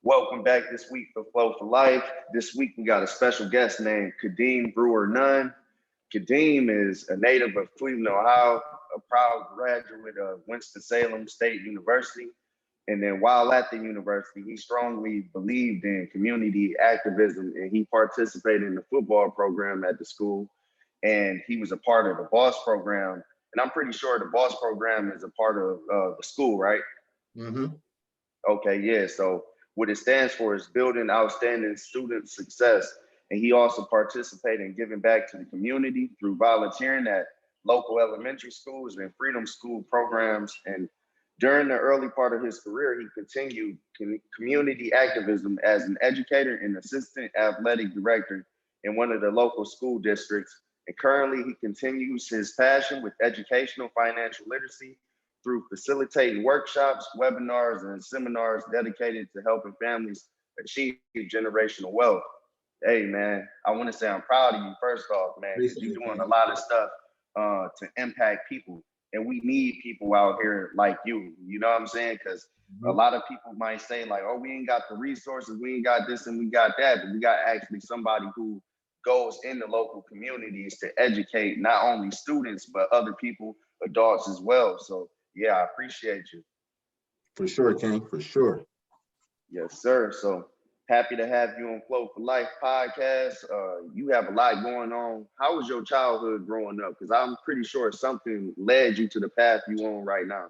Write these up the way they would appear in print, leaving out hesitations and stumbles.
Welcome back this week for Flow4life. This week we got a special guest named Kadeem Brewer Nunn. Kadeem is a native of Cleveland, Ohio, a proud graduate of Winston-Salem State University. And then while at the university, he strongly believed in community activism and he participated in the football program at the school. And he was a part of the BOSS program. And I'm pretty sure the BOSS program is a part of the school, right? Mm-hmm. Okay, yeah. So what it stands for is building outstanding student success. And he also participated in giving back to the community through volunteering at local elementary schools and freedom school programs. And during the early part of his career, he continued community activism as an educator and assistant athletic director in one of the local school districts. And currently, he continues his passion with educational financial literacy through facilitating workshops, webinars, and seminars dedicated to helping families achieve generational wealth. Hey, man, I want to say I'm proud of you, first off, man, because you're doing a lot of stuff to impact people. And we need people out here like you know what I'm saying? Because a lot of people might say like, oh, we ain't got the resources, we ain't got this and we got that, but we got actually somebody who goes in the local communities to educate not only students, but other people, adults as well. So yeah, I appreciate you. For sure, King, for sure. Yes, sir. So happy to have you on Flow4life podcast. You have a lot going on. How was your childhood growing up? Because I'm pretty sure something led you to the path you on right now.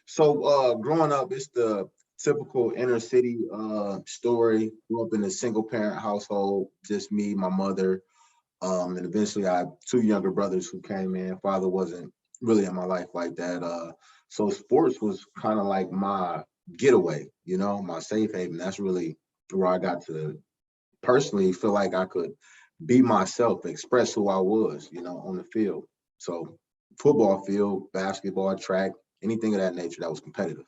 So growing up, it's the typical inner city story. Grew up in a single parent household, just me, my mother, and eventually I have two younger brothers who came in. Father wasn't really in my life like that. So sports was kind of like my getaway, my safe haven. That's really where I got to personally feel like I could be myself, express who I was, on the field. So football field, basketball, track, anything of that nature that was competitive.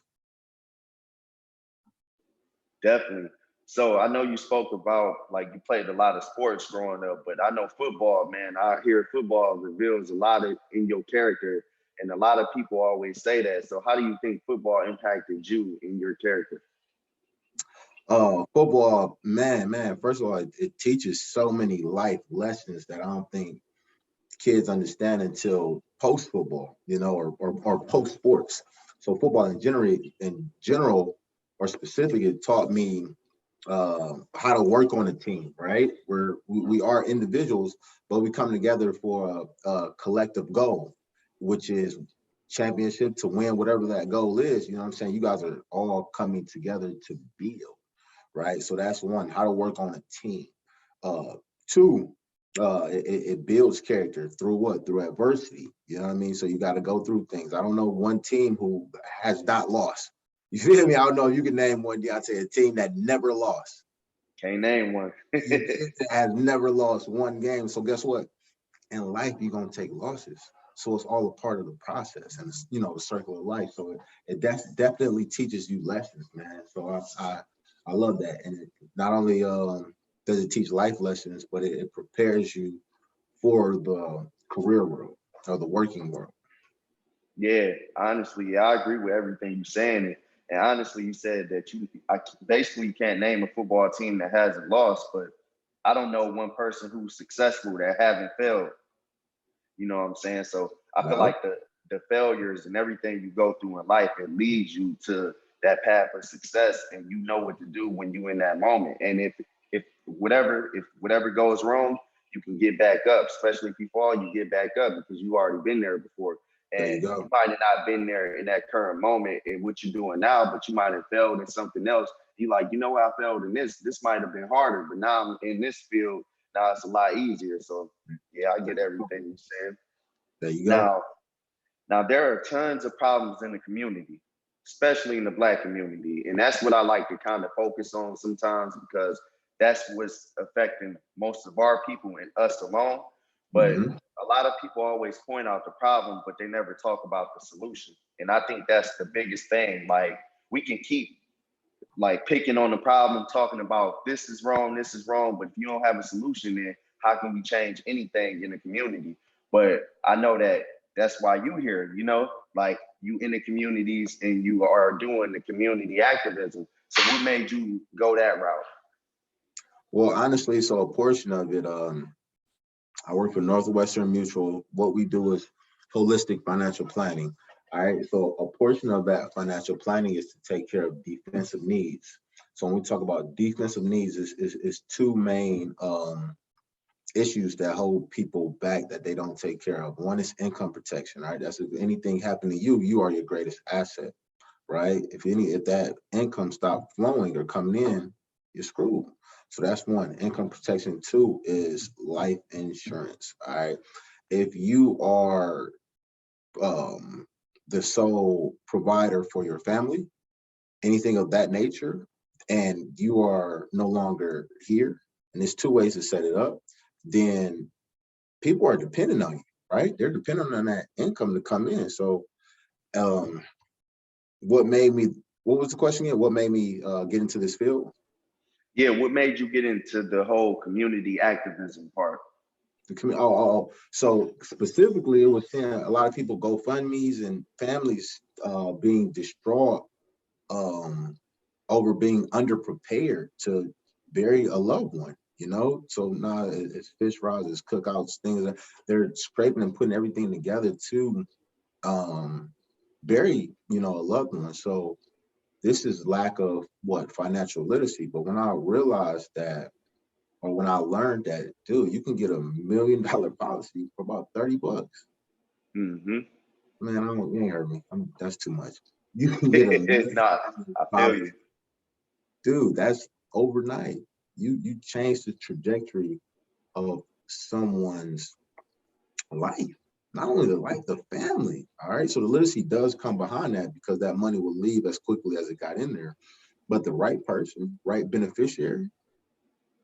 Definitely. So I know you spoke about like you played a lot of sports growing up, but I know football, man. I hear football reveals a lot of in your character, and a lot of people always say that. So how do you think football impacted you in your character? Football, man, first of all, it teaches so many life lessons that I don't think kids understand until post football, or post sports. So football in general, or specifically, it taught me how to work on a team, right? Where we are individuals, but we come together for a collective goal, which is championship, to win whatever that goal is. You know what I'm saying? You guys are all coming together to build, right? So that's one, how to work on a team. Two, it builds character through what? Through adversity. You know what I mean? So you got to go through things. I don't know one team who has not lost. You feel me? I don't know if you can name one, Deontay, a team that never lost. Can't name one. Has never lost one game. So guess what? In life, you're going to take losses. So it's all a part of the process, and it's, the circle of life. So it definitely teaches you lessons, man. So I love that. And it not only does it teach life lessons, but it prepares you for the career world or the working world. Yeah, honestly, I agree with everything you're saying. And honestly, you said that basically can't name a football team that hasn't lost, but I don't know one person who's successful that haven't failed. You know what I'm saying? So I feel like the failures and everything you go through in life, it leads you to that path of success, and you know what to do when you're in that moment. And if whatever goes wrong, you can get back up. Especially if you fall, you get back up because you already been there before. And you might have not been there in that current moment in what you're doing now, but you might have failed in something else. You like, I failed in this. This might have been harder, but now I'm in this field. Now it's a lot easier. So yeah, I get everything you're saying. There you go. Now there are tons of problems in the community, especially in the Black community. And that's what I like to kind of focus on sometimes, because that's what's affecting most of our people and us alone. But a lot of people always point out the problem, but they never talk about the solution. And I think that's the biggest thing. Like, we can keep like picking on the problem, talking about this is wrong, but if you don't have a solution, then how can we change anything in the community? But I know that that's why you here, like you in the communities and you are doing the community activism. So what made you go that route? Well, honestly, so a portion of it, I work for Northwestern Mutual. What we do is holistic financial planning. All right. So a portion of that financial planning is to take care of defensive needs. So when we talk about defensive needs, is two main issues that hold people back that they don't take care of. One is income protection. All right. That's if anything happened to you, you are your greatest asset. Right. If that income stopped flowing or coming in, you're screwed. So that's one. Income protection. Two is life insurance. All right. If you are the sole provider for your family, anything of that nature, and you are no longer here, and there's two ways to set it up, then people are dependent on you, right? They're dependent on that income to come in. So um, what was the question again? What made me get into this field? Yeah, what made you get into the whole community activism part? So specifically, it was seeing a lot of people GoFundMe's and families being distraught over being underprepared to bury a loved one. So now it's fish fries, it's cookouts, things that they're scraping and putting everything together to bury, a loved one. So this is lack of financial literacy. But when I realized that, or when I learned that, dude, you can get $1 million policy for about $30. Mm-hmm. Man, you ain't heard me. That's too much. You can get $1 million Nah, I feel policy, you. dude. That's overnight. You change the trajectory of someone's life, not only the life, the family. All right. So the literacy does come behind that, because that money will leave as quickly as it got in there. But the right person, right beneficiary,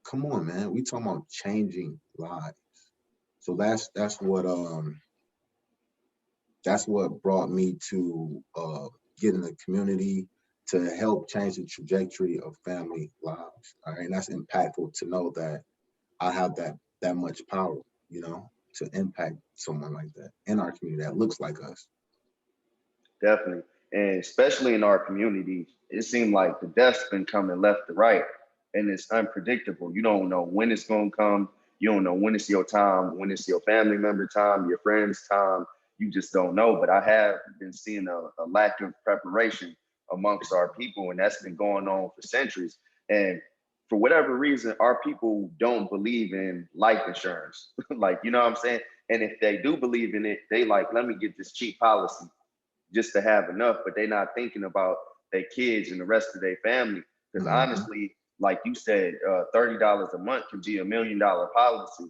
come on, man. We talking about changing lives. So that's what brought me to get in the community to help change the trajectory of family lives. All right. And that's impactful to know that I have that much power, to impact someone like that in our community that looks like us. Definitely. And especially in our community, it seemed like the death's been coming left to right, and it's unpredictable. You don't know when it's going to come. You don't know when it's your time, when it's your family member time, your friend's time. You just don't know. But I have been seeing a lack of preparation amongst our people, and that's been going on for centuries. And for whatever reason, our people don't believe in life insurance. Like, you know what I'm saying? And if they do believe in it, they like, let me get this cheap policy just to have enough, but they're not thinking about their kids and the rest of their family. Because Mm-hmm. honestly, like you said, $30 a month can be $1 million policy.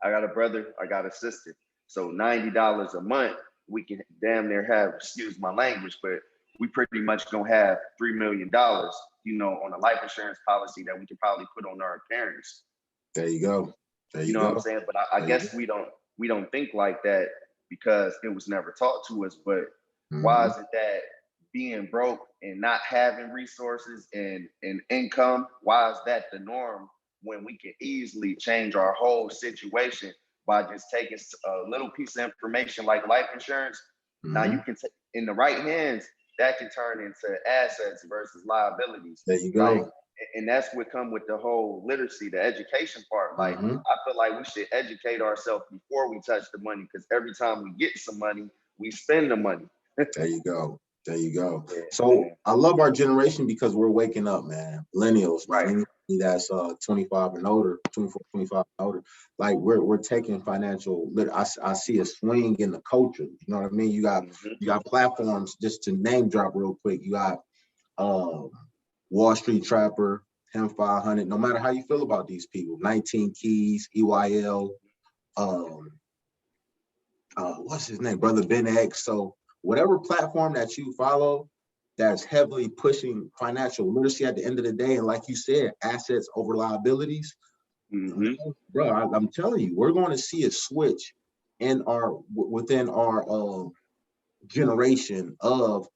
I got a brother, I got a sister. So $90 a month, we can damn near have, excuse my language, but we pretty much gonna have $3 million, on a life insurance policy that we could probably put on our parents. There you go. There You you know what I'm go. saying? But I There you guess go. we don't think like that because it was never taught to us. But why Mm-hmm. is it that being broke and not having resources and income, why is that the norm when we can easily change our whole situation by just taking a little piece of information like life insurance? Now Mm-hmm. you can in the right hands, that can turn into assets versus liabilities. There you Like, go. and that's what come with the whole literacy, the education part. Like, Mm-hmm. I feel like we should educate ourselves before we touch the money, because every time we get some money, we spend the money. There you go. There you go. Yeah, So man. I love our generation because we're waking up, man. Millennials, man. Right. Anybody that's 25 and older, 24, 25 and older, like we're taking financial I see a swing in the culture. You know what I mean? Mm-hmm. You got platforms, just to name drop real quick. You got um Wall Street Trapper, Him 500. No matter how you feel about these people, 19 Keys, EYL, um, what's his name, Brother Ben X. So whatever platform that you follow that's heavily pushing financial literacy at the end of the day, and like you said, assets over liabilities, Mm-hmm. man, bro, I'm telling you, we're going to see a switch within our generation of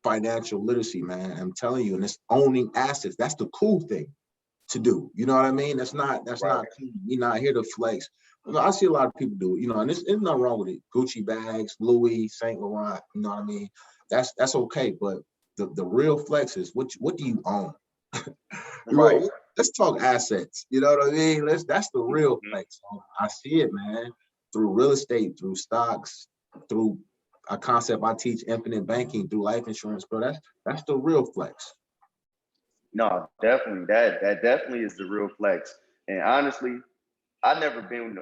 financial literacy, man. I'm telling you, and it's owning assets. That's the cool thing to do. You know what I mean? That's Right. not cool. You're not here to flex. I see a lot of people do it, and there's nothing wrong with it. Gucci bags, Louis, Saint Laurent, you know what I mean? That's okay. But the real flex is what do you own? Right. Let's talk assets. You know what I mean? That's the real flex. I see it, man, through real estate, through stocks, through a concept I teach, infinite banking, through life insurance, bro. That's the real flex. No, definitely. That definitely is the real flex. And honestly, I never been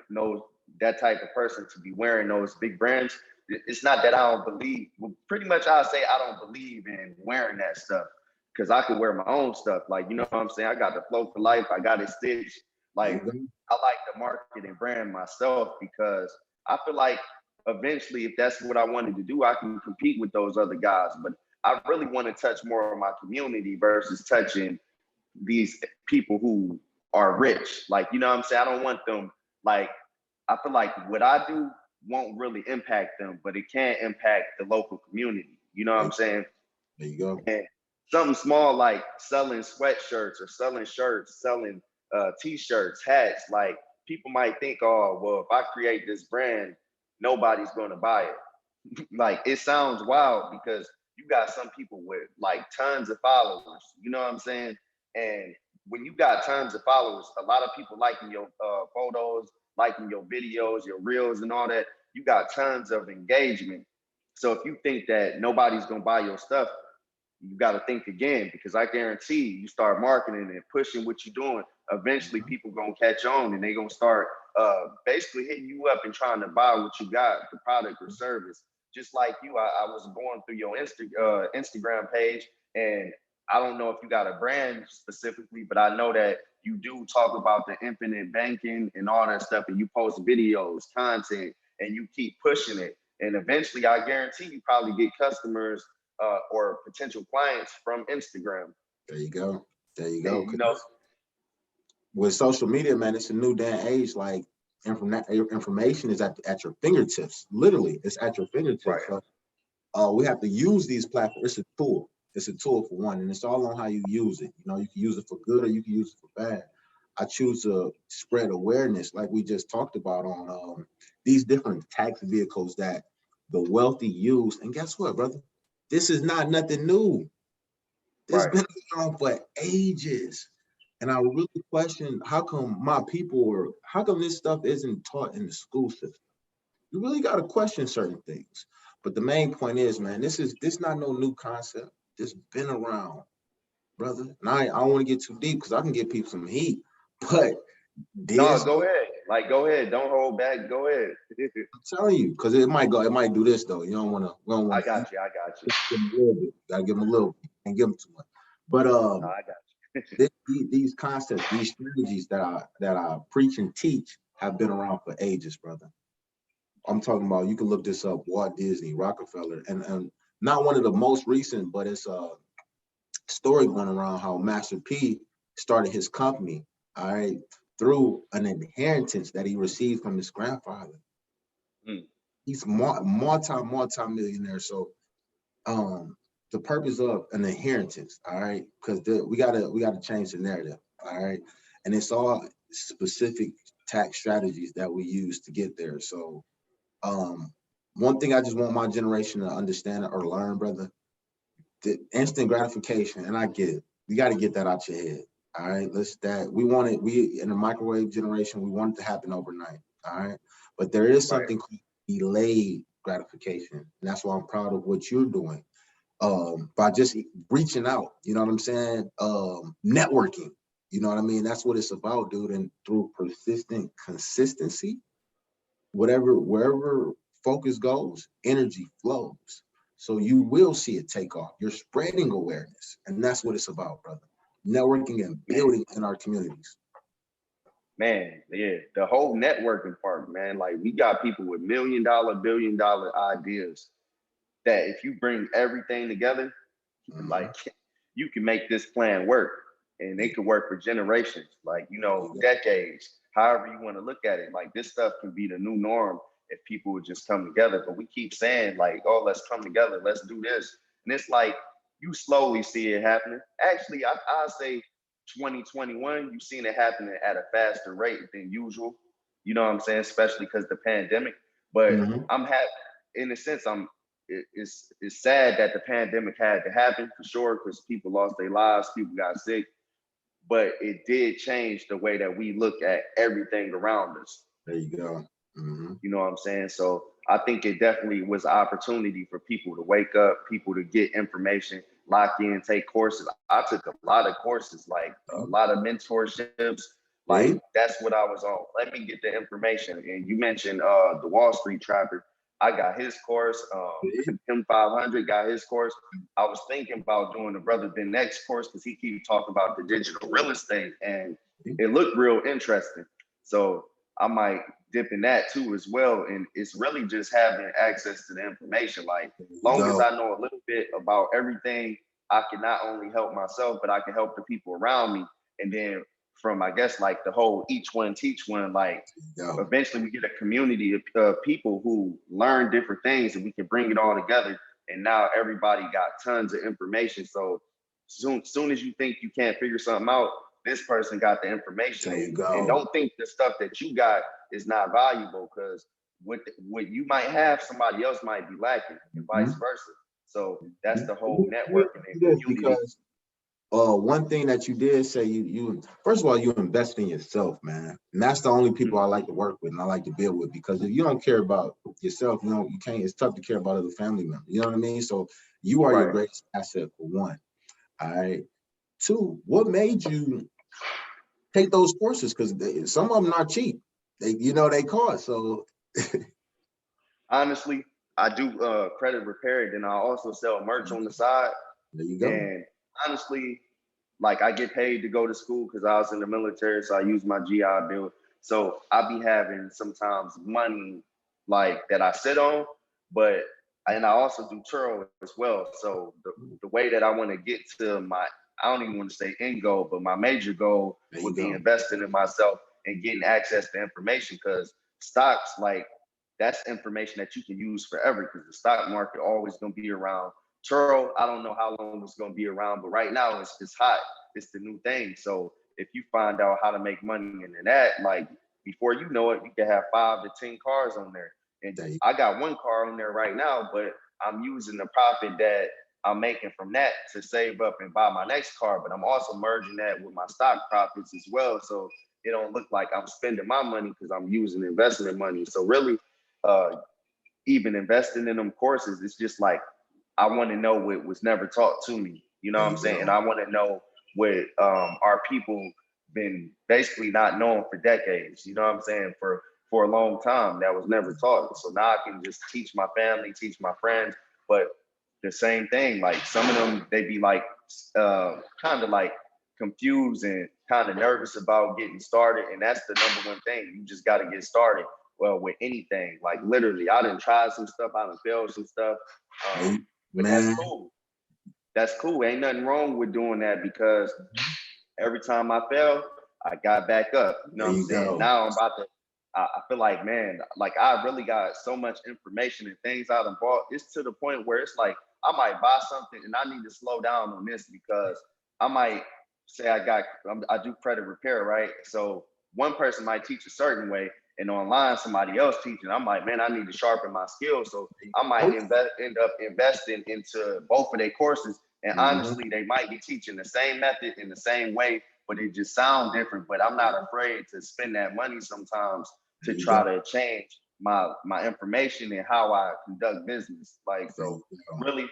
that type of person to be wearing those big brands. It's not that I don't believe. Well, pretty much, I'll say I don't believe in wearing that stuff because I could wear my own stuff. Like, you know what I'm saying? I got the Flow4life. I got it stitched. Like, I like to market and brand myself because I feel like eventually, if that's what I wanted to do, I can compete with those other guys. But I really want to touch more of my community versus touching these people who are rich. Like, you know what I'm saying? I don't want them, like, I feel like what I do won't really impact them, but it can impact the local community. You know what I'm saying? There you go. And something small like selling sweatshirts or selling shirts, selling t-shirts, hats, like people might think, oh, well, if I create this brand, nobody's going to buy it. Like it sounds wild because you got some people with like tons of followers, you know what I'm saying? And when you got tons of followers, a lot of people liking your photos, liking your videos, your reels and all that, you got tons of engagement. So if you think that nobody's gonna buy your stuff, you got to think again because I guarantee you start marketing and pushing what you're doing. Eventually, people gonna catch on and they gonna start basically hitting you up and trying to buy what you got, the product or service. Just like you, I was going through your Instagram page, and I don't know if you got a brand specifically, but I know that you do talk about the infinite banking and all that stuff, and you post videos, content, and you keep pushing it. And eventually, I guarantee you probably get customers or potential clients from Instagram. There you go. There you go. And, you know, with social media, man, it's a new day and age. Like information is at your fingertips. Literally, it's at your fingertips. right. So, we have to use these platforms. It's a tool. It's a tool for one, and it's all on how you use it. You know, you can use it for good or you can use it for bad. I choose to spread awareness, like we just talked about, on these different tax vehicles that the wealthy use. And guess what, brother? This is not nothing new. This has Right. been around for ages. And I really question how come my people, or how come this stuff isn't taught in the school system? You really got to question certain things. But the main point is, man, this not no new concept. This been around, brother. And I don't want to get too deep because I can give people some heat. But No, this, go ahead. Like, go ahead. Don't hold back. Go ahead. I'm telling you, because it might do this though. You don't want to. We don't I want to. got you. I got you. Just give them a little bit. Gotta give them a little bit and give them too much. But No, I got you. these concepts, these strategies that I preach and teach have been around for ages, brother. I'm talking about, you can look this up, Walt Disney, Rockefeller, and not one of the most recent, but it's a story going around how Master P started his company, all right, through an inheritance that he received from his grandfather. He's multi-millionaire. So the purpose of an inheritance, all right, because we gotta change the narrative, all right, and it's all specific tax strategies that we use to get there. So one thing I just want my generation to understand or learn, brother, the instant gratification, and I get it, you got to get that out your head, all right. We in the microwave generation, we want it to happen overnight, all right, but there is Right. something called delayed gratification, and that's why I'm proud of what you're doing, by just reaching out, you know what I'm saying? Networking, you know what I mean? That's what it's about, dude. And through persistent consistency, wherever focus goes, energy flows. So you will see it take off. You're spreading awareness, and that's what it's about, brother. Networking and Man, building in our communities. man, yeah. The whole networking part, man. Like we got people with $1 million, $1 billion ideas that if you bring everything together, like you can make this plan work and it could work for generations, like, you know, decades, however you want to look at it. Like this stuff can be the new norm if people would just come together. But we keep saying like, oh, let's come together, let's do this. And it's like you slowly see it happening. Actually, I say 2021, you've seen it happening at a faster rate than usual. You know what I'm saying? Especially because the pandemic. But Mm-hmm. I'm happy in a sense. it's sad that the pandemic had to happen for sure, because people lost their lives, people got sick, but it did change the way that we look at everything around us. There you go. Mm-hmm. You know what I'm saying? So I think it definitely was an opportunity for people to wake up, people to get information, lock in, take courses. I took a lot of courses, like a lot of mentorships. Like that's what I was on. Let me get the information. And you mentioned the Wall Street Trapper. I got his course. Him 500 got his course. I was thinking about doing the Brother Ben X course because he keeps talking about the digital real estate, and it looked real interesting. So I might dip in that too as well. And it's really just having access to the information. Like, long as I know a little bit about everything, I can not only help myself, but I can help the people around me. And then from, I guess, like the whole each one teach one, like eventually we get a community of people who learn different things and we can bring it all together. And now everybody got tons of information. So soon as you think you can't figure something out, this person got the information. There you go. And don't think the stuff that you got is not valuable, because what you might have, somebody else might be lacking, and vice versa. So that's the whole networking and community. Because one thing that you did say, you first of all, you invest in yourself, man. And that's the only people I like to work with and I like to build with, because if you don't care about yourself, you can't, it's tough to care about other family members. You know what I mean? So you are your greatest asset, for one. All right. Two, what made you take those courses? Because some of them not cheap. They cost. So honestly, I do credit repair, then I also sell merch on the side. There you go. And honestly, like, I get paid to go to school because I was in the military, so I use my GI Bill. So I be having sometimes money like that I sit on, and I also do churro as well. So the way that I want to get to my, I don't even want to say end goal, but my major goal would be investing in myself and getting access to information, because stocks, like, that's information that you can use forever, because the stock market always going to be around. Churro, I don't know how long it's going to be around, but right now it's hot. It's the new thing. So if you find out how to make money in that, like, before you know it, you can have 5 to 10 cars on there. And I got one car on there right now, but I'm using the profit that I'm making from that to save up and buy my next car. But I'm also merging that with my stock profits as well, so it don't look like I'm spending my money, because I'm using investment money. So really, even investing in them courses, it's just like, I want to know what was never taught to me. You know what I'm saying? And I want to know what our people been basically not knowing for decades. You know what I'm saying? For a long time, that was never taught. So now I can just teach my family, teach my friends. But the same thing, like, some of them, they be like kind of like confused and kind of nervous about getting started. And that's the number one thing. You just got to get started. Well, with anything, like, literally, I done tried some stuff, I done failed some stuff. But that's cool. That's cool. Ain't nothing wrong with doing that, because every time I fell, I got back up. You know what I'm saying? Now I'm about to, I feel like, man, like, I really got so much information and things I done bought. It's to the point where it's like, I might buy something and I need to slow down on this, because I might say I do credit repair, right? So one person might teach a certain way, and online somebody else teaching. I'm like, man, I need to sharpen my skills. So I might end up investing into both of their courses. And honestly, they might be teaching the same method in the same way, but it just sounds different. But I'm not afraid to spend that money sometimes to try to change my information and how I conduct business. Like, so really,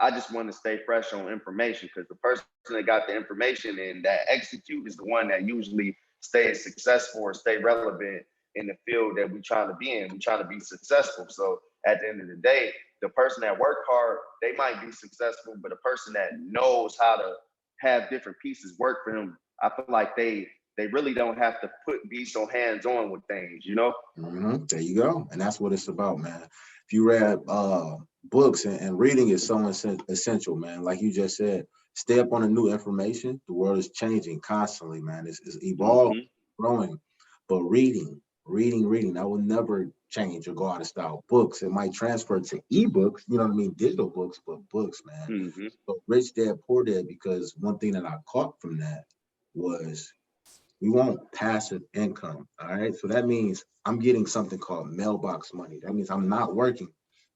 I just want to stay fresh on information, because the person that got the information and that execute is the one that usually stays successful or stay relevant in the field that we're trying to be in. We're trying to be successful. So at the end of the day, the person that work hard, they might be successful, but a person that knows how to have different pieces work for them, I feel like they really don't have to be so hands-on with things, you know? There you go. And that's what it's about, man. If you read books, and reading is so essential, man. Like you just said, stay up on the new information. The world is changing constantly, man. It's evolving, growing. But reading, that will never change or go out of style. Books, it might transfer to ebooks, you know what I mean? Digital books, but books, man. So Rich Dad, Poor Dad, because one thing that I caught from that was, we want passive income. All right. So that means I'm getting something called mailbox money. That means I'm not working,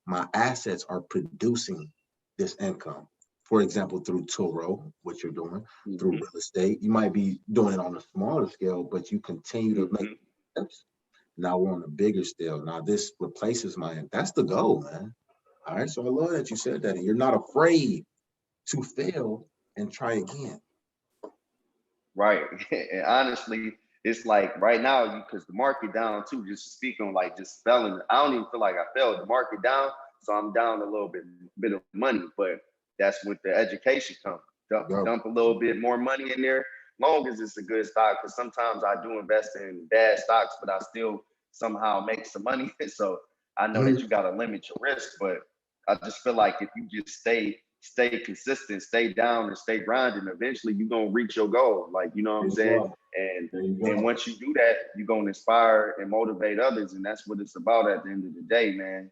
my assets are producing this income. For example, through Turo, what you're doing, through Mm-hmm. real estate. You might be doing it on a smaller scale, but you continue to make Mm-hmm. steps. Now we're on a bigger scale. Now this replaces my, that's the goal, man. All right. So I love that you said that. And you're not afraid to fail and try again. Right. And honestly, it's like right now, because the market down too, just to speak on like just spelling, I don't even feel like I failed. The market down, so I'm down a little bit of money, but that's with the education come. Go. Dump a little bit more money in there, long as it's a good stock. Because sometimes I do invest in bad stocks, but I still somehow make some money. So I know that Mhm. you got to limit your risk, but I just feel like if you just stay consistent, stay down and stay grinding, eventually you're gonna reach your goal. Like, you know what There I'm you saying? go. And There you and go. once you do that, you're gonna inspire and motivate others. And that's what it's about at the end of the day, man.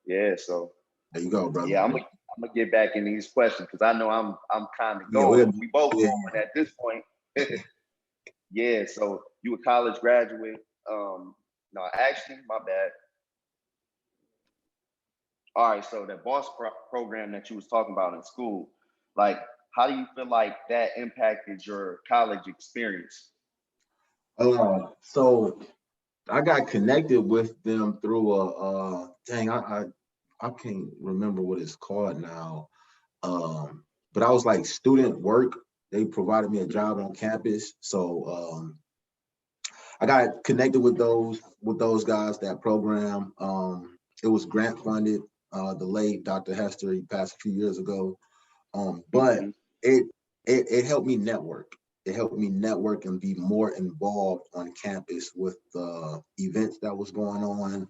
Yeah. So There you go, brother. yeah, I'm gonna get back in these questions because I know I'm kind of Yeah, we're going. We both yeah. going at this point. Yeah. So you a college graduate. No, actually, my bad. All right, so that program that you was talking about in school, like, how do you feel like that impacted your college experience? So I got connected with them through a dang, I can't remember what it's called now. But I was like student work. They provided me a job on campus. So I got connected with those guys, that program. It was grant funded. The late Dr. Hester, he passed a few years ago. But Mm-hmm. it it helped me network. It helped me network and be more involved on campus with the events that was going on,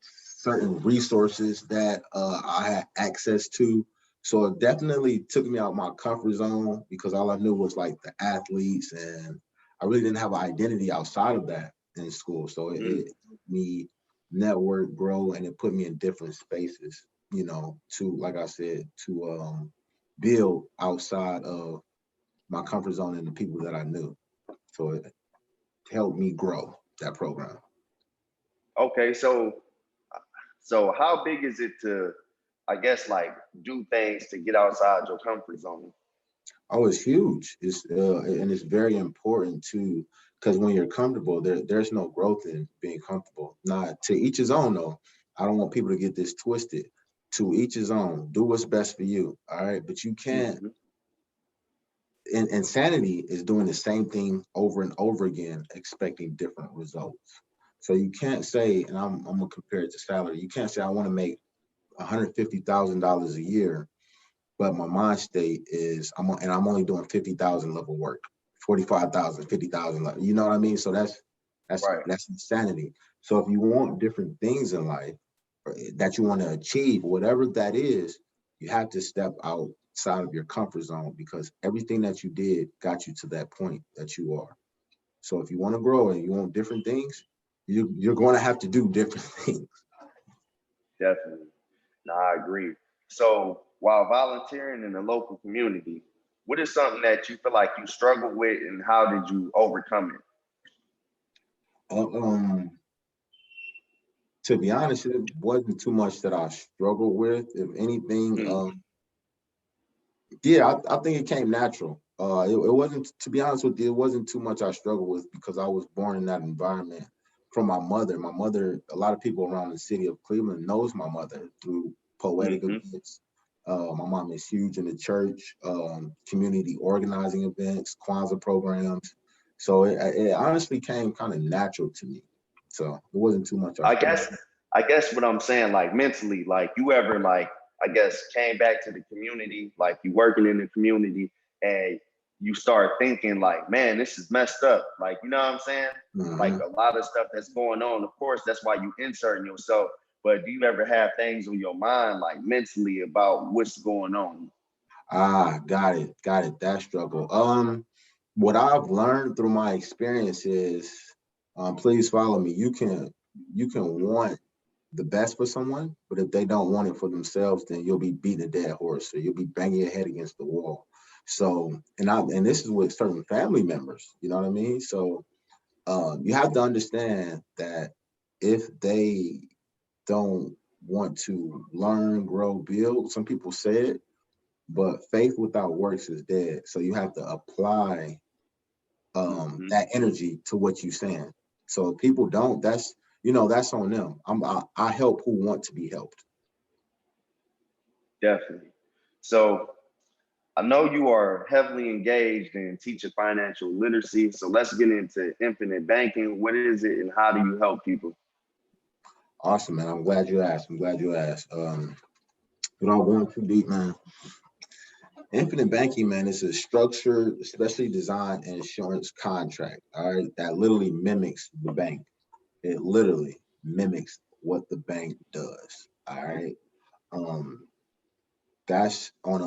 certain resources that I had access to. So it definitely took me out my comfort zone because all I knew was like the athletes, and I really didn't have an identity outside of that in school. So it helped me network, grow, and it put me in different spaces, to, like I said, to build outside of my comfort zone and the people that I knew. So it helped me grow that program. Okay, so how big is it to, I guess, like do things to get outside your comfort zone? Oh, it's huge. And it's very important too, because when you're comfortable, there's no growth in being comfortable. Not to each his own though. I don't want people to get this twisted. To each his own. Do what's best for you. All right. But you can't. Mm-hmm. Insanity is doing the same thing over and over again, expecting different results. So you can't say, and I'm gonna compare it to salary. You can't say I want to make $150,000 a year, but my mind state is I'm only doing 50,000 level work, 45,000, 50,000 level. You know what I mean? So Right. that's insanity. So if you want different things in life that you want to achieve, whatever that is, you have to step outside of your comfort zone because everything that you did got you to that point that you are. So if you want to grow and you want different things, you're going to have to do different things. Definitely. No, I agree. So while volunteering in the local community, what is something that you feel like you struggled with and how did you overcome it? Uh, um, to be honest, it wasn't too much that I struggled with. If anything, Mm-hmm. yeah, I think it came natural. It wasn't, to be honest with you, it wasn't too much I struggled with because I was born in that environment from my mother. My mother, a lot of people around the city of Cleveland knows my mother through poetic Mm-hmm. events. My mom is huge in the church, community organizing events, Kwanzaa programs. So it honestly came kind of natural to me. So it wasn't too much I I struggled guess I guess what I'm saying, like mentally, like you ever like I guess came back to the community, like you working in the community and you start thinking like, man, this is messed up. Like, you know what I'm saying? with. Like a lot of stuff that's going on. Of course, that's why you inserting yourself. But do you ever have things on your mind like mentally about what's going on? Got it. Got it. That struggle. What I've learned through my experience is, please follow me. You can want the best for someone, but if they don't want it for themselves, then you'll be beating a dead horse, or you'll be banging your head against the wall. So, and this is with certain family members. You know what I mean? So, you have to understand that if they don't want to learn, grow, build. Some people say it, but faith without works is dead. So you have to apply that energy to what you're saying. So if people don't, that's that's on them. I help who want to be helped. Definitely. So I know you are heavily engaged in teaching financial literacy. So let's get into infinite banking. What is it and how do you help people? Awesome, man. I'm glad you asked. I'm glad you asked. Without going too deep, man. Infinite banking, man, is a structured, especially designed insurance contract. All right, that literally mimics the bank. It literally mimics what the bank does. All right. Um, that's on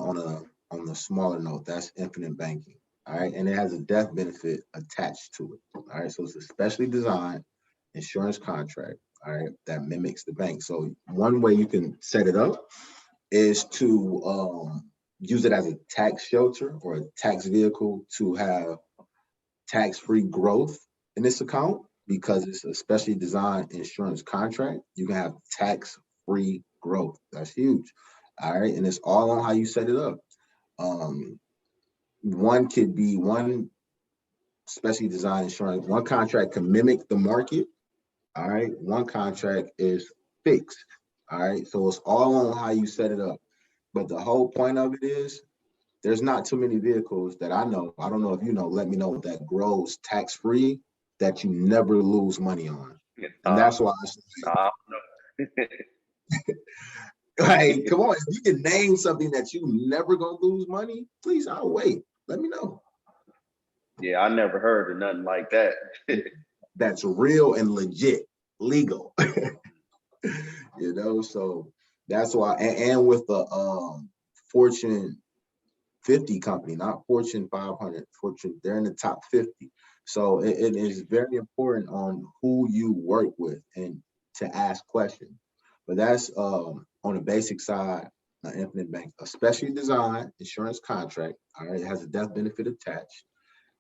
a smaller note. That's infinite banking. All right, and it has a death benefit attached to it. All right, so it's a specially designed insurance contract. All right, that mimics the bank. So one way you can set it up is to use it as a tax shelter or a tax vehicle to have tax-free growth in this account because it's a specially designed insurance contract. You can have tax-free growth. That's huge. All right. And it's all on how you set it up. Um, one could be one specially designed insurance. One contract can mimic the market. All right. One contract is fixed. All right. So it's all on how you set it up. But the whole point of it is there's not too many vehicles that I know. I don't know if you know, let me know, that grows tax free that you never lose money on. And that's why I I don't like, come on, if you can name something that you never gonna lose money, please, I'll wait. Let me know. Yeah, I never heard of nothing like that. That's real and legit, legal. So that's why, and with the Fortune 50 company, not Fortune 500, Fortune, they're in the top 50. So it is very important on who you work with and to ask questions. But that's on the basic side, Infinite Bank, a specially designed insurance contract. All right, it has a death benefit attached,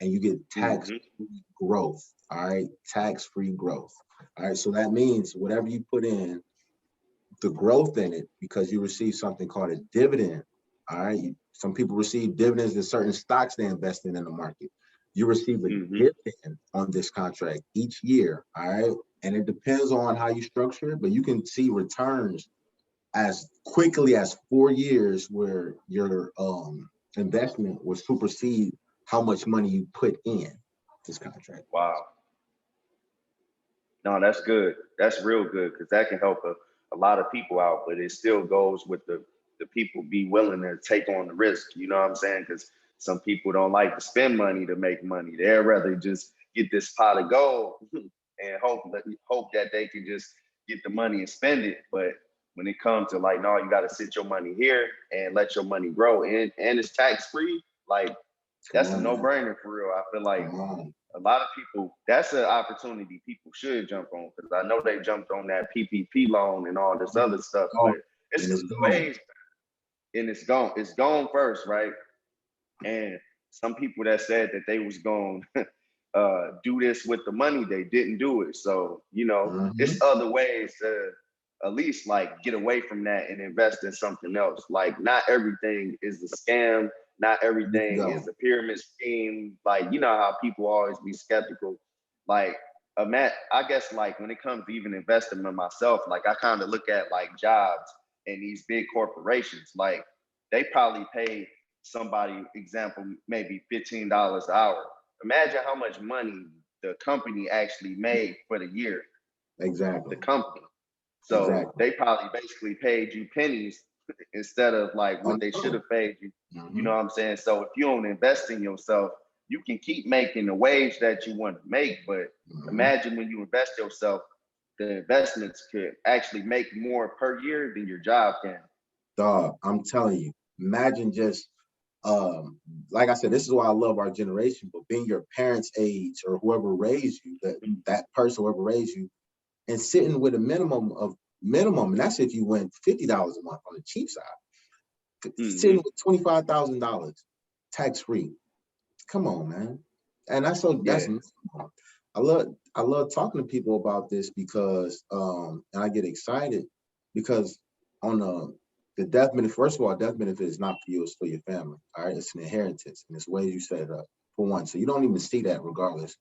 and you get tax-free growth. All right, tax-free growth. All right, so that means whatever you put in, the growth in it, because you receive something called a dividend. All right. Some people receive dividends in certain stocks they invest in the market. You receive a dividend on this contract each year. All right. And it depends on how you structure it, but you can see returns as quickly as 4 years where your investment will supersede how much money you put in this contract. Wow. No, that's good. That's real good because that can help a lot of people out, but it still goes with the people be willing to take on the risk. You know what I'm saying? Because some people don't like to spend money to make money. They'd rather just get this pot of gold and hope that they can just get the money and spend it. But when it comes to like, no, you got to sit your money here and let your money grow, and it's tax free. Like that's a no brainer for real. I feel like a lot of people, that's an opportunity people should jump on because I know they jumped on that PPP loan and all this other stuff, but it's ways and it's gone. It's gone first, right? And some people that said that they was going do this with the money, they didn't do it. So, it's other ways to at least like get away from that and invest in something else. Like not everything is a scam. Not everything is a pyramid scheme. Like, you know how people always be skeptical. Like, I guess like when it comes to even investing in myself, like I kind of look at like jobs and these big corporations, like they probably pay somebody, example, maybe $15 an hour. Imagine how much money the company actually made for the year. Exactly. The company. So they probably basically paid you pennies instead of like what they should have paid you. You know what I'm saying? So if you don't invest in yourself, you can keep making the wage that you want to make. But imagine when you invest yourself, the investments could actually make more per year than your job can. Dog, I'm telling you, imagine just like I said, this is why I love our generation, but being your parents' age or whoever raised you, that person, whoever raised you, and sitting with a minimum, and that's if you went $50 a month on the cheap side, sitting with $25,000 tax free. Come on, man. And that's I love talking to people about this because and I get excited because on the death benefit, first of all, death benefit is not for you, it's for your family. All right, it's an inheritance, and it's ways you set it up for one. So you don't even see that regardless.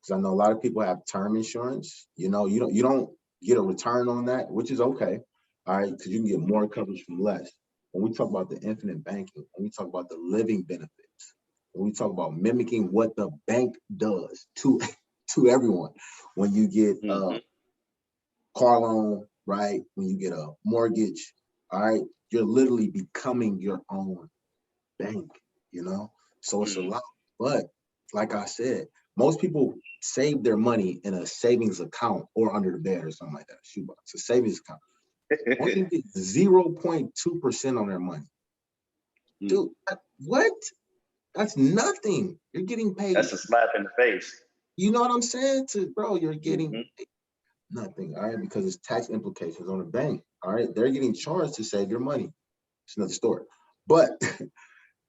Because I know a lot of people have term insurance. You know, you don't get a return on that, which is okay. All right, because you can get more coverage from less. When we talk about the infinite banking, when we talk about the living benefits, when we talk about mimicking what the bank does to to everyone, when you get car loan, right? When you get a mortgage, all right, you're literally becoming your own bank, you know? So it's a lot. But like I said, most people save their money in a savings account or under the bed or something like that, shoebox, a savings account. Only get 0.2% on their money. Dude, what? That's nothing. You're getting paid. That's a slap in the face. You know what I'm saying? Bro, you're getting nothing, all right, because it's tax implications on the bank. All right, they're getting charged to save your money. It's another story. But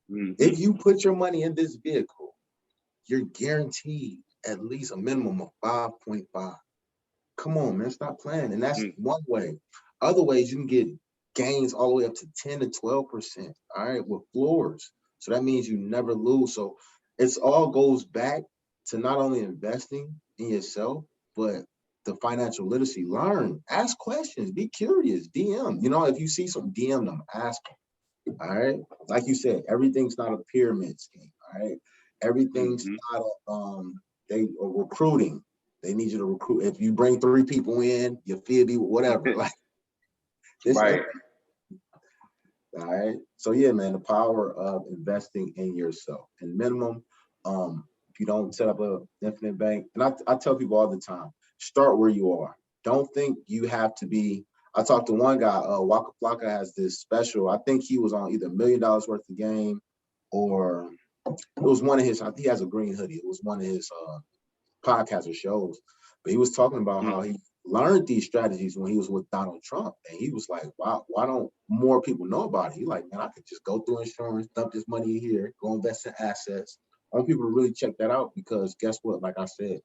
if you put your money in this vehicle, you're guaranteed at least a minimum of 5.5. Come on, man, stop playing. And that's one way. Other ways, you can get gains all the way up to 10 to 12%, all right, with floors. So that means you never lose. So it's all goes back to not only investing in yourself, but the financial literacy. Learn, ask questions, be curious, DM. You know, if you see some, DM them, ask them. All right. Like you said, everything's not a pyramid scheme. All right. Everything's not they are recruiting. They need you to recruit. If you bring 3 people in, your fee be whatever. Like this. Right. All right. So yeah, man, the power of investing in yourself. And minimum, if you don't set up a infinite bank, and I tell people all the time, start where you are. Don't think you have to be. I talked to one guy, Waka Flocka has this special. I think he was on either $1 million worth of game, or it was one of his. I think he has a green hoodie. It was one of his podcasts or shows. But he was talking about how he learned these strategies when he was with Donald Trump, and he was like, "Wow, why don't more people know about it?" He's like, "Man, I could just go through insurance, dump this money in here, go invest in assets." I want people to really check that out because guess what? Like I said,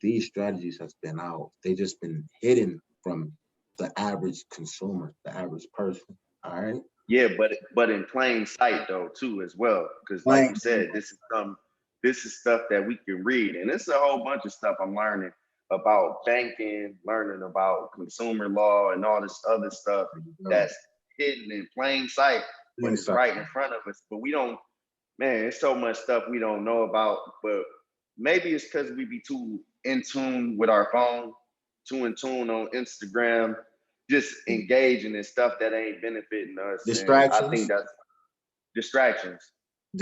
these strategies has been out. They just been hidden from the average consumer, the average person. All right. Yeah, but in plain sight though too as well, because like you said, this is stuff that we can read, and it's a whole bunch of stuff I'm learning about banking, learning about consumer law, and all this other stuff that's hidden in plain sight, but it's right in front of us. But we don't, man, it's so much stuff we don't know about. But maybe it's because we be too in tune with our phone, too in tune on Instagram, just engaging in stuff that ain't benefiting us. Distractions. And I think that's distractions.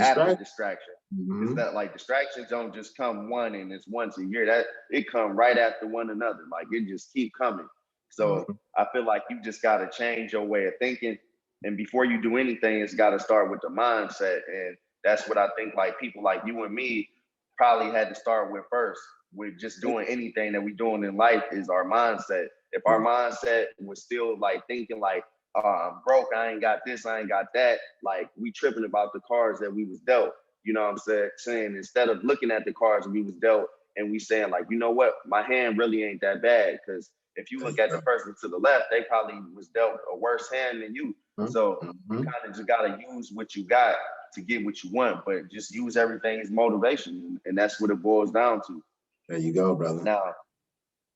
After distraction. It's that like distractions don't just come one and it's once a year. That it come right after one another. Like it just keep coming. So I feel like you just gotta change your way of thinking. And before you do anything, it's gotta start with the mindset. And that's what I think like people like you and me probably had to start with first. With just doing anything that we doing in life is our mindset. If our mindset was still like thinking like, I'm broke, I ain't got this, I ain't got that, like we tripping about the cards that we was dealt. You know what I'm saying? Instead of looking at the cards we was dealt and we saying like, you know what, my hand really ain't that bad. Because if you look at the person to the left, they probably was dealt a worse hand than you. So you kind of just gotta use what you got to get what you want, but just use everything as motivation. And that's what it boils down to. There you go, brother. Now,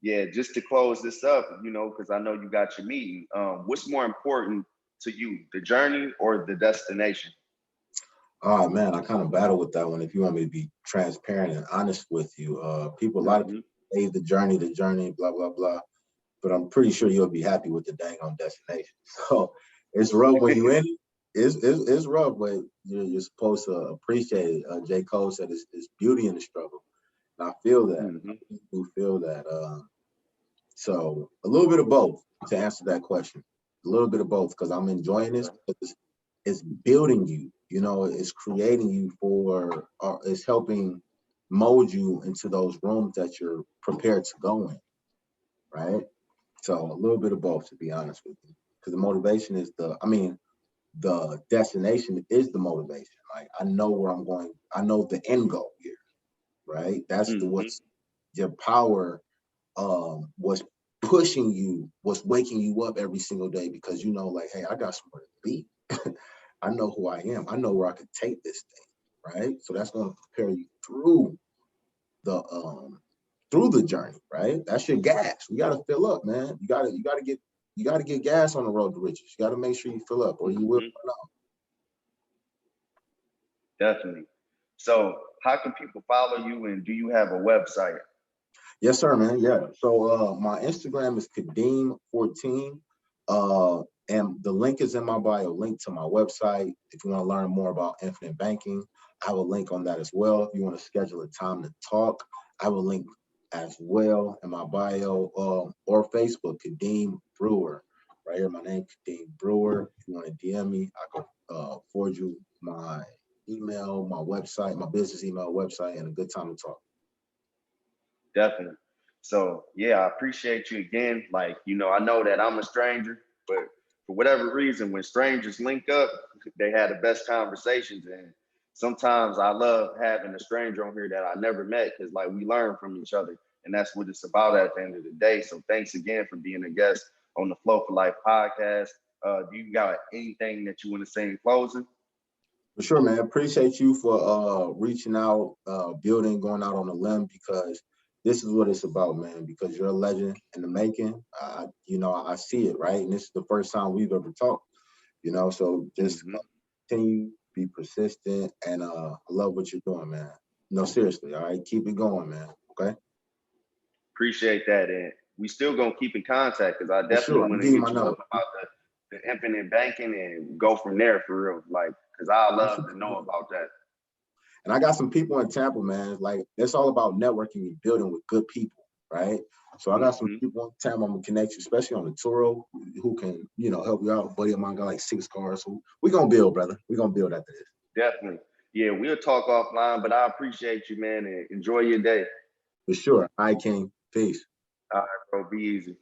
yeah, just to close this up, you know, because I know you got your meeting. What's more important to you, the journey or the destination? Oh man, I kind of battle with that one. If you want me to be transparent and honest with you, people, a lot of people say the journey, blah blah blah. But I'm pretty sure you'll be happy with the dang on destination. So it's rough when you in it. It's rough, but you're supposed to appreciate it. J. Cole said it's beauty in the struggle. And I feel that. I do feel that. So a little bit of both to answer that question. A little bit of both because I'm enjoying this. It's building you. You know, it's creating you for. It's helping mold you into those rooms that you're prepared to go in. Right. So a little bit of both, to be honest with you, because the motivation is the destination is the motivation. Like I know where I'm going. I know the end goal here. Right. That's what's your power was pushing you, what's waking you up every single day, because you know, like, hey, I got somewhere to be. I know who I am. I know where I could take this thing, right? So that's going to prepare you through the journey, right? That's your gas. You got to fill up, man. You got to get gas on the road to riches. You got to make sure you fill up, or you will run out. Definitely. So how can people follow you, and do you have a website? Yes, sir, man. Yeah. So my Instagram is Kadeem14. And the link is in my bio, link to my website. If you want to learn more about infinite banking, I have a link on that as well. If you want to schedule a time to talk, I have a link as well in my bio, or Facebook, Kadeem Brewer. Right here, my name, Kadeem Brewer. If you want to DM me, I can forward you my email, my website, my business email, website, and a good time to talk. Definitely. So yeah, I appreciate you again. Like, I know that I'm a stranger, but for whatever reason, when strangers link up, they had the best conversations. And sometimes I love having a stranger on here that I never met, because like we learn from each other. And that's what it's about at the end of the day. So thanks again for being a guest on the Flow for Life podcast. Do you got anything that you want to say in closing? For sure, man. Appreciate you for reaching out, building, going out on a limb, because this is what it's about, man. Because you're a legend in the making. I see it, right? And this is the first time we've ever talked. So just continue, be persistent, and I love what you're doing, man. No, seriously, all right, keep it going, man. Okay. Appreciate that, and we still gonna keep in contact, because I For definitely sure. I'm want to giving you hit my you up number. about the infinite banking and go from there for real. Like, because I love to know about that. And I got some people in Tampa, man. Like, it's all about networking and building with good people, right? So I got some people in Tampa I'm gonna connect you, especially on the Turo, who can, help you out. A buddy of mine got like 6 cars. So we're gonna build, brother. We're gonna build after this. Definitely. Yeah, we'll talk offline, but I appreciate you, man, and enjoy your day. For sure. All right, King. Peace. All right, bro. Be easy.